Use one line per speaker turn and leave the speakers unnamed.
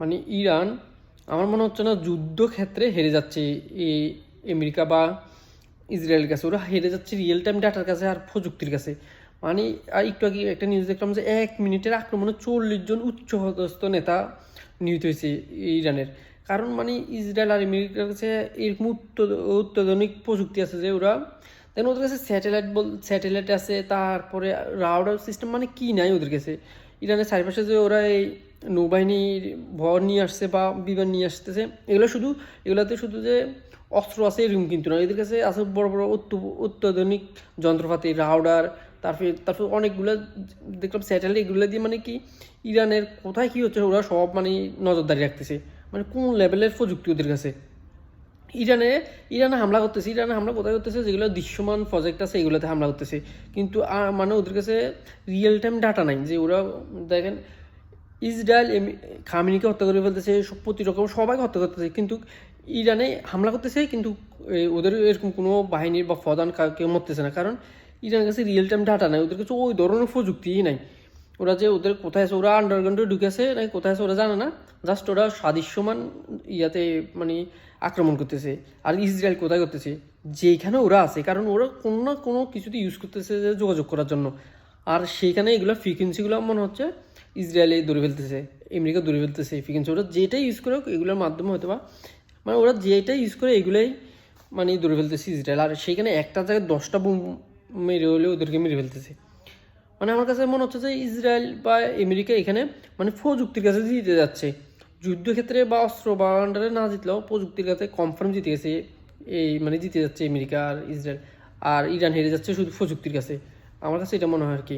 মানে ইরান আমার মনে হচ্ছে না যুদ্ধক্ষেত্রে হেরে যাচ্ছে এই আমেরিকা বা ইসরায়েলের কাছে, ওরা হেরে যাচ্ছে রিয়েল টাইম ডাটার কাছে আর প্রযুক্তির কাছে। মানে আর একটু আগে একটা নিউজ দেখলাম যে 1 মিনিটের আক্রমণে 40 জন উচ্চপদস্থ নেতা নিহত হয়েছে ইরানের। কারণ মানে ইসরায়েল আর আমেরিকার কাছে এরকম অত্যাধুনিক প্রযুক্তি আছে যে ওরা দেন ওদের কাছে স্যাটেলাইট আছে, তারপরে রাউডার সিস্টেম মানে কি নাই ওদের কাছে। ইরানের চারিপাশে যে ওরা এই নৌবাহিনীর ভর নিয়ে আসছে বা বিমান নিয়ে আসতেছে, এগুলোতে শুধু যে অস্ত্র আছে এরকম কিন্তু না, এদের কাছে আছে বড় বড় অত্যাধুনিক যন্ত্রপাতি, রাউডার, তারপর অনেকগুলো দেখলাম স্যাটেলাইট, এগুলো দিয়ে মানে কি ইরানের কোথায় কী হচ্ছে ওরা সব মানে নজরদারি রাখতেছে। মানে কোন লেভেলের প্রযুক্তি ওদের কাছে। ইরানে ইরানে হামলা করতেছে, ইরানে হামলা কোথায় করতেছে, যেগুলো দৃশ্যমান প্রজেক্ট আছে এগুলোতে হামলা করতেছে। কিন্তু মানে ওদের কাছে রিয়েল টাইম ডাটা নাই যে ওরা দেখেন ইসরায়েল খামেনিকে হত্যা করে ফেলতেছে, প্রতি রকম সবাইকে হত্যা করতেছে, কিন্তু ইরানে হামলা করতেছে, কিন্তু ওদের এরকম কোনো বাহিনীর বা প্রধান কেউ মরতেছে না, কারণ ইরানের কাছে রিয়েল টাইম ডাটা নাই, ওদের কাছে ওই ধরনের প্রযুক্তিই নাই। ওরা যে ওদের কোথায় আছে, ওরা আন্ডারগ্রাউন্ডে ঢুকেছে নাকি কোথায় আছে ওরা জানে না, জাস্ট ওরা সাদৃশ্যমান ইয়াতে মানে আক্রমণ করতেছে। আর ইসরায়েল কোথায় করতেছে, যেখানে ওরা আছে, কারণ ওরা কোনো না কোনো কিছুতে ইউজ করতেছে যে যোগাযোগ করার জন্য। আর সেইখানে এগুলো ফ্রিকোয়েন্সিগুলো মনে হচ্ছে ইসরায়েলে ধরে ফেলতেছে, আমেরিকা ধরে ফেলতেছে ফ্রিকোয়েন্সি, ওরা যেটাই ইউজ করে এগুলোর মাধ্যমে হয়তো বা মানে ওরা যেটাই ইউজ করে এগুলোই মানে ধরে ফেলতেছে ইসরায়েল। আর সেইখানে একটা জায়গায় 10টা বোম মেরে হলেও ওদেরকে মেরে ফেলতেছে। মানে আমার কাছে মনে হচ্ছে যে ইসরায়েল বা আমেরিকা এখানে মানে প্রযুক্তির কাছে জিতে যাচ্ছে, যুদ্ধক্ষেত্রে বা অস্ত্র বা আন্ডারে না জিতলেও প্রযুক্তির কাছে কনফার্ম জিতে গেছে এই মানে জিতে যাচ্ছে আমেরিকা আর ইসরায়েল। আর ইরান হেরে যাচ্ছে শুধু প্রযুক্তির কাছে। আমার কাছে এটা মনে হয় আর কি।